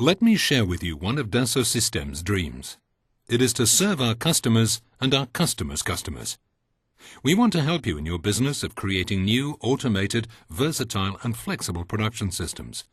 Let me share with you one of Dassault Systèmes' dreams. It is to serve our customers and our customers' customers. We want to help you in your business of creating new, automated, versatile and flexible production systems,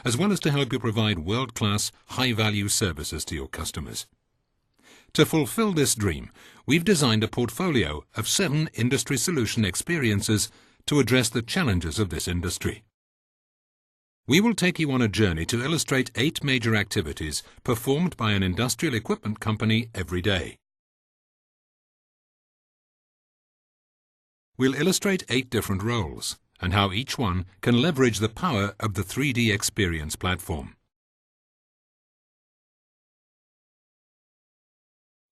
as well as to help you provide world-class, high-value services to your customers. To fulfill this dream, we've designed a portfolio of 7 industry solution experiences to address the challenges of this industry. We will take you on a journey to illustrate 8 major activities performed by an industrial equipment company every day. We'll illustrate 8 different roles and how each one can leverage the power of the 3DEXPERIENCE platform.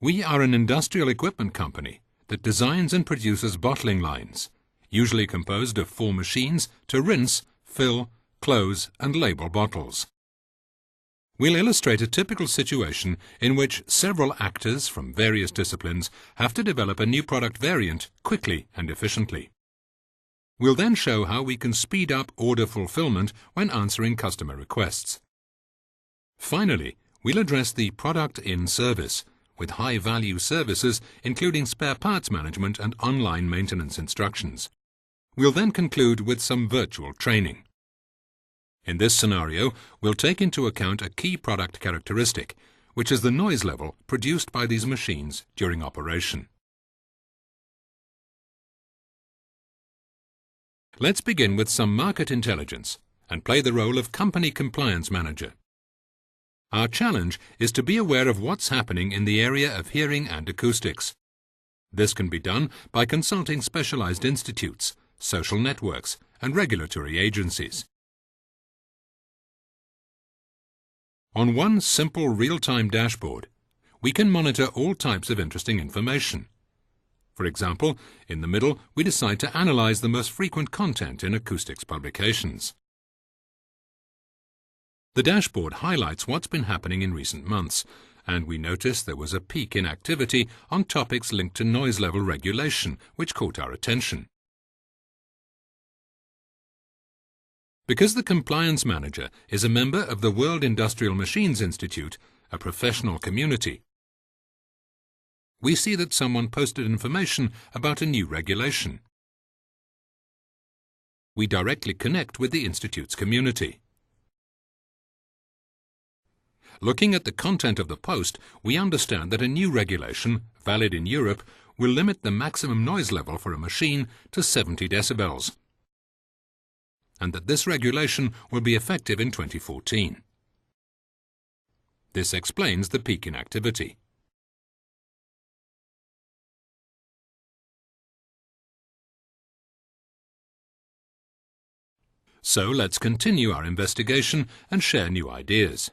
We are an industrial equipment company that designs and produces bottling lines, usually composed of 4 machines to rinse, fill, close and label bottles. We'll illustrate a typical situation in which several actors from various disciplines have to develop a new product variant quickly and efficiently. We'll then show how we can speed up order fulfillment when answering customer requests. Finally, we'll address the product in service with high-value services including spare parts management and online maintenance instructions. We'll then conclude with some virtual training. In this scenario, we'll take into account a key product characteristic, which is the noise level produced by these machines during operation. Let's begin with some market intelligence and play the role of company compliance manager. Our challenge is to be aware of what's happening in the area of hearing and acoustics. This can be done by consulting specialized institutes, social networks, and regulatory agencies. On one simple real-time dashboard, we can monitor all types of interesting information. For example, in the middle, we decide to analyze the most frequent content in acoustics publications. The dashboard highlights what's been happening in recent months, and we notice there was a peak in activity on topics linked to noise level regulation, which caught our attention. Because the Compliance Manager is a member of the World Industrial Machines Institute, a professional community, we see that someone posted information about a new regulation. We directly connect with the Institute's community. Looking at the content of the post, we understand that a new regulation, valid in Europe, will limit the maximum noise level for a machine to 70 decibels. And that this regulation will be effective in 2014. This explains the peak in activity. So let's continue our investigation and share new ideas.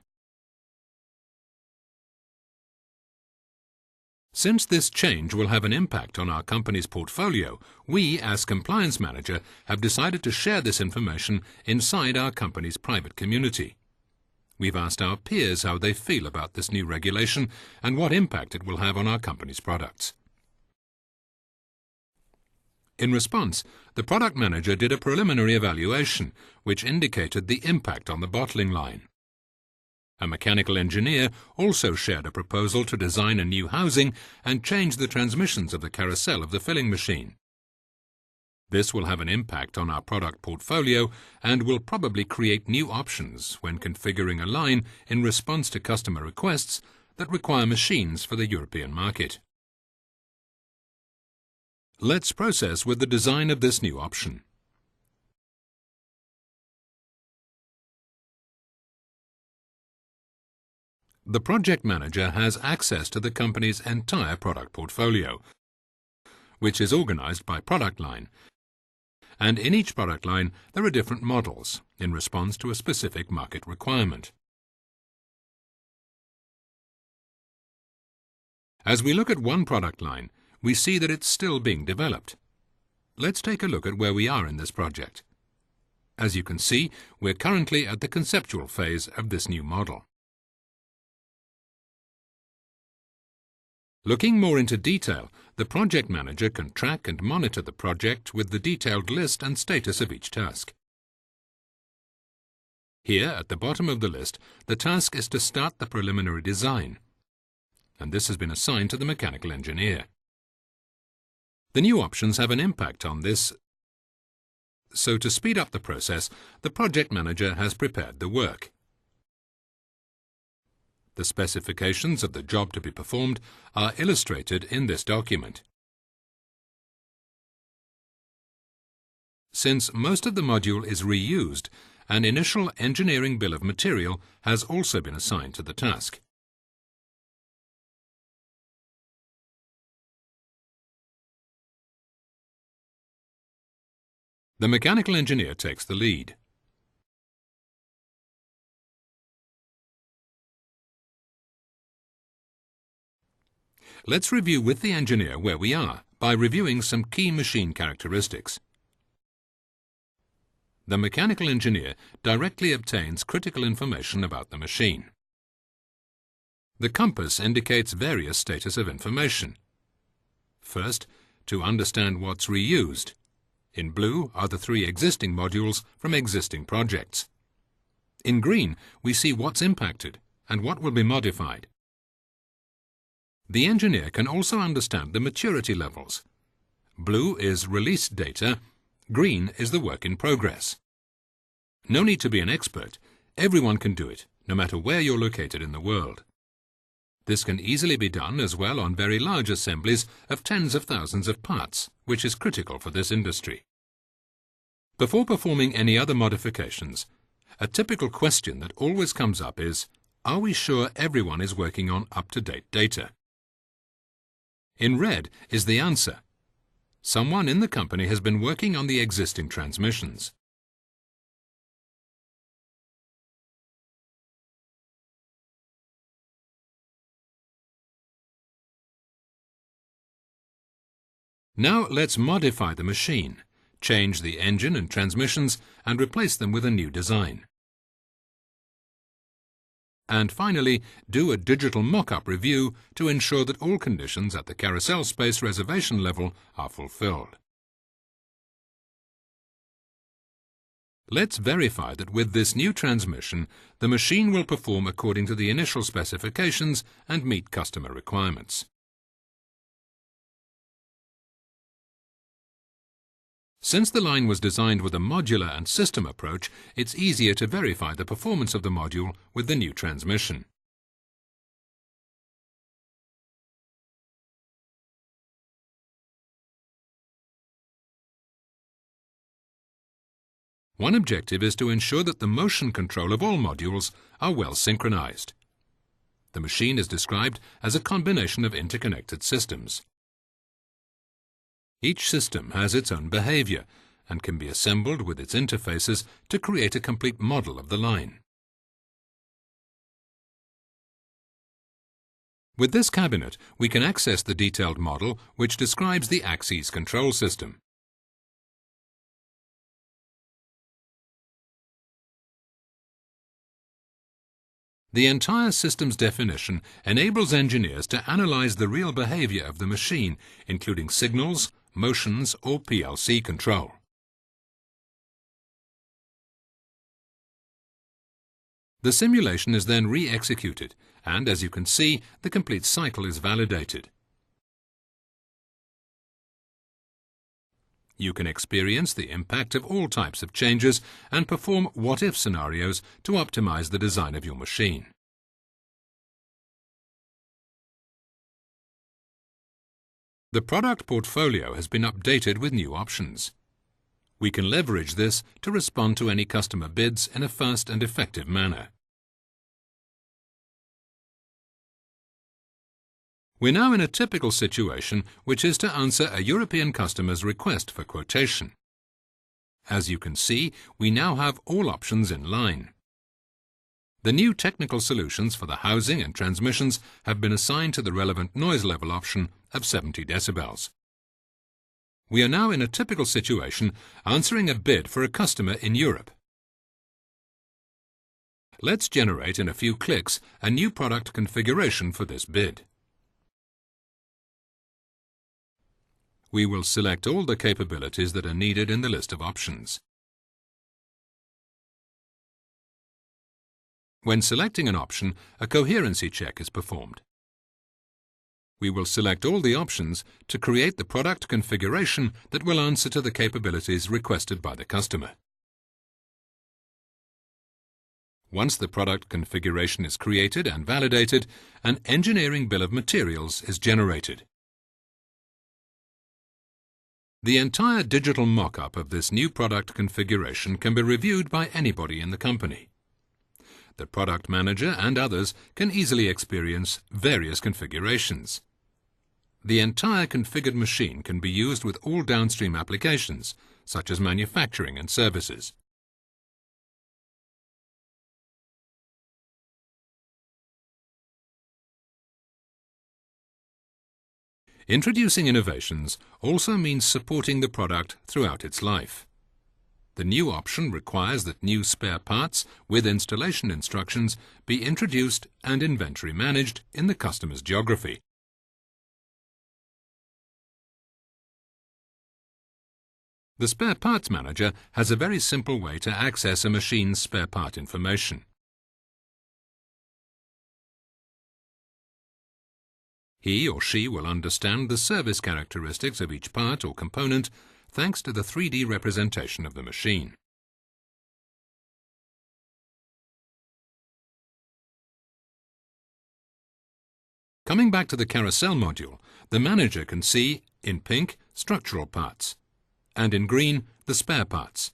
Since this change will have an impact on our company's portfolio, we, as Compliance Manager, have decided to share this information inside our company's private community. We've asked our peers how they feel about this new regulation and what impact it will have on our company's products. In response, the Product Manager did a preliminary evaluation, which indicated the impact on the bottling line. A mechanical engineer also shared a proposal to design a new housing and change the transmissions of the carousel of the filling machine. This will have an impact on our product portfolio and will probably create new options when configuring a line in response to customer requests that require machines for the European market. Let's process with the design of this new option. The Project Manager has access to the company's entire product portfolio, which is organized by product line. And in each product line, there are different models in response to a specific market requirement. As we look at one product line, we see that it's still being developed. Let's take a look at where we are in this project. As you can see, we're currently at the conceptual phase of this new model. Looking more into detail, the Project Manager can track and monitor the project with the detailed list and status of each task. Here, at the bottom of the list, the task is to start the preliminary design, and this has been assigned to the mechanical engineer. The new options have an impact on this, so to speed up the process, the project manager has prepared the work. The specifications of the job to be performed are illustrated in this document. Since most of the module is reused, an initial engineering bill of material has also been assigned to the task. The mechanical engineer takes the lead. Let's review with the engineer where we are by reviewing some key machine characteristics. The mechanical engineer directly obtains critical information about the machine. The compass indicates various status of information. First, to understand what's reused. In blue are the 3 existing modules from existing projects. In green, we see what's impacted and what will be modified. The engineer can also understand the maturity levels. Blue is released data, green is the work in progress. No need to be an expert. Everyone can do it, no matter where you're located in the world. This can easily be done as well on very large assemblies of tens of thousands of parts, which is critical for this industry. Before performing any other modifications, a typical question that always comes up is, are we sure everyone is working on up-to-date data? In red is the answer. Someone in the company has been working on the existing transmissions. Now let's modify the machine, change the engine and transmissions, and replace them with a new design. And finally, do a digital mock-up review to ensure that all conditions at the carousel space reservation level are fulfilled. Let's verify that with this new transmission, the machine will perform according to the initial specifications and meet customer requirements. Since the line was designed with a modular and system approach, it's easier to verify the performance of the module with the new transmission. One objective is to ensure that the motion control of all modules are well synchronized. The machine is described as a combination of interconnected systems. Each system has its own behavior and can be assembled with its interfaces to create a complete model of the line. With this cabinet, we can access the detailed model which describes the axis control system. The entire system's definition enables engineers to analyze the real behavior of the machine, including signals, motions, or PLC control. The simulation is then re-executed, and as you can see, the complete cycle is validated. You can experience the impact of all types of changes and perform what-if scenarios to optimize the design of your machine. The product portfolio has been updated with new options. We can leverage this to respond to any customer bids in a fast and effective manner. We're now in a typical situation, which is to answer a European customer's request for quotation. As you can see, we now have all options in line. The new technical solutions for the housing and transmissions have been assigned to the relevant noise level option of 70 decibels. We are now in a typical situation, answering a bid for a customer in Europe. Let's generate in a few clicks a new product configuration for this bid. We will select all the capabilities that are needed in the list of options. When selecting an option, a coherency check is performed. We will select all the options to create the product configuration that will answer to the capabilities requested by the customer. Once the product configuration is created and validated, an engineering bill of materials is generated. The entire digital mock-up of this new product configuration can be reviewed by anybody in the company. The product manager and others can easily experience various configurations. The entire configured machine can be used with all downstream applications, such as manufacturing and services. Introducing innovations also means supporting the product throughout its life. The new option requires that new spare parts with installation instructions be introduced and inventory managed in the customer's geography. The Spare Parts Manager has a very simple way to access a machine's spare part information. He or she will understand the service characteristics of each part or component thanks to the 3D representation of the machine. Coming back to the carousel module, the manager can see, in pink, structural parts, and in green, the spare parts.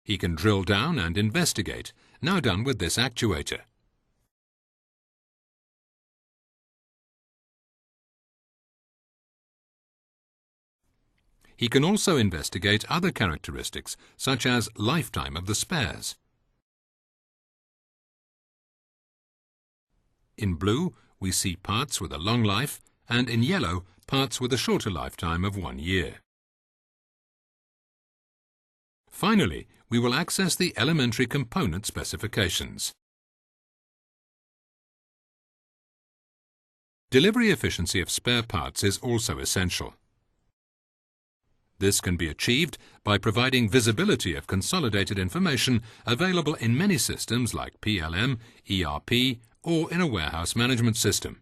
He can drill down and investigate, now done with this actuator. He can also investigate other characteristics, such as lifetime of the spares. In blue, we see parts with a long life, and in yellow, parts with a shorter lifetime of 1 year. Finally, we will access the elementary component specifications. Delivery efficiency of spare parts is also essential. This can be achieved by providing visibility of consolidated information available in many systems like PLM, ERP, or in a warehouse management system.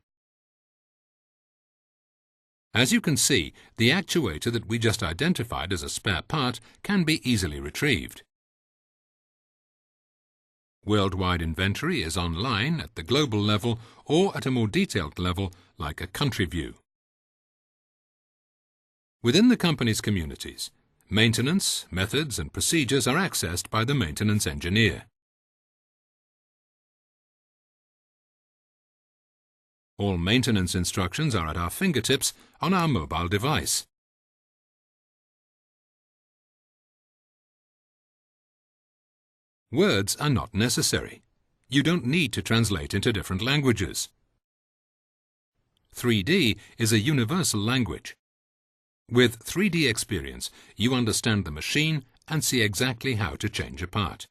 As you can see, the actuator that we just identified as a spare part can be easily retrieved. Worldwide inventory is online at the global level or at a more detailed level like a country view. Within the company's communities, maintenance, methods and procedures are accessed by the maintenance engineer. All maintenance instructions are at our fingertips on our mobile device. Words are not necessary. You don't need to translate into different languages. 3D is a universal language. With 3DEXPERIENCE, you understand the machine and see exactly how to change a part.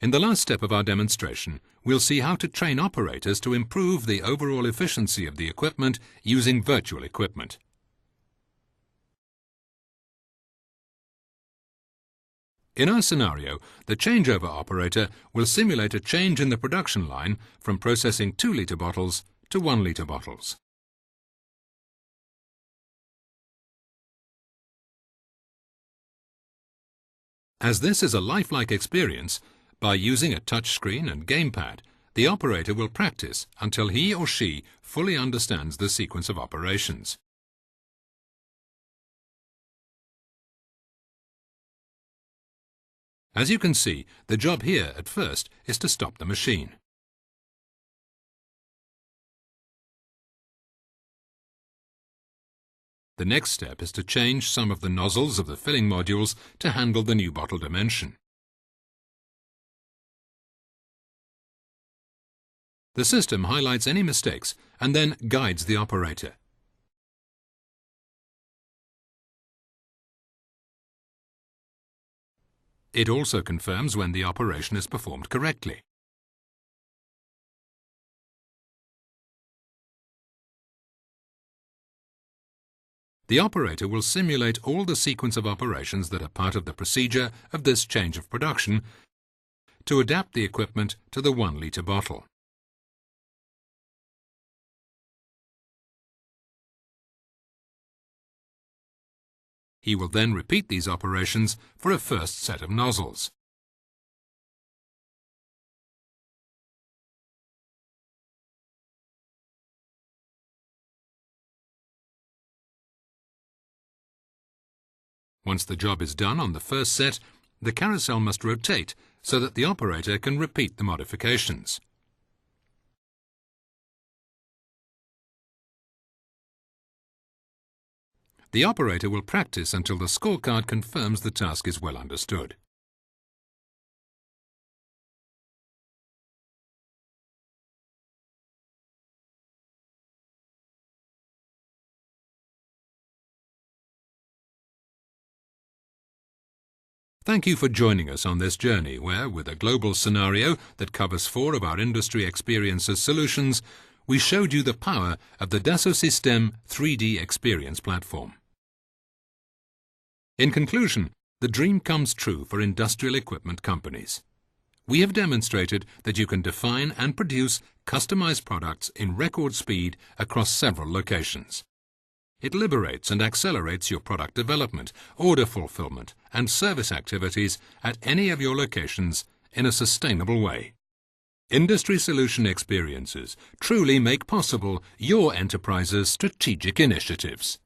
In the last step of our demonstration, we'll see how to train operators to improve the overall efficiency of the equipment using virtual equipment. In our scenario, the changeover operator will simulate a change in the production line from processing 2-litre bottles to 1-litre bottles. As this is a lifelike experience, by using a touchscreen and gamepad, the operator will practice until he or she fully understands the sequence of operations. As you can see, the job here at first is to stop the machine. The next step is to change some of the nozzles of the filling modules to handle the new bottle dimension. The system highlights any mistakes and then guides the operator. It also confirms when the operation is performed correctly. The operator will simulate all the sequence of operations that are part of the procedure of this change of production to adapt the equipment to the 1-litre bottle. He will then repeat these operations for a first set of nozzles. Once the job is done on the first set, the carousel must rotate so that the operator can repeat the modifications. The operator will practice until the scorecard confirms the task is well understood. Thank you for joining us on this journey where, with a global scenario that covers 4 of our industry experiences solutions, we showed you the power of the Dassault Systèmes 3D Experience platform. In conclusion, the dream comes true for industrial equipment companies. We have demonstrated that you can define and produce customized products in record speed across several locations. It liberates and accelerates your product development, order fulfillment, and service activities at any of your locations in a sustainable way. Industry solution experiences truly make possible your enterprise's strategic initiatives.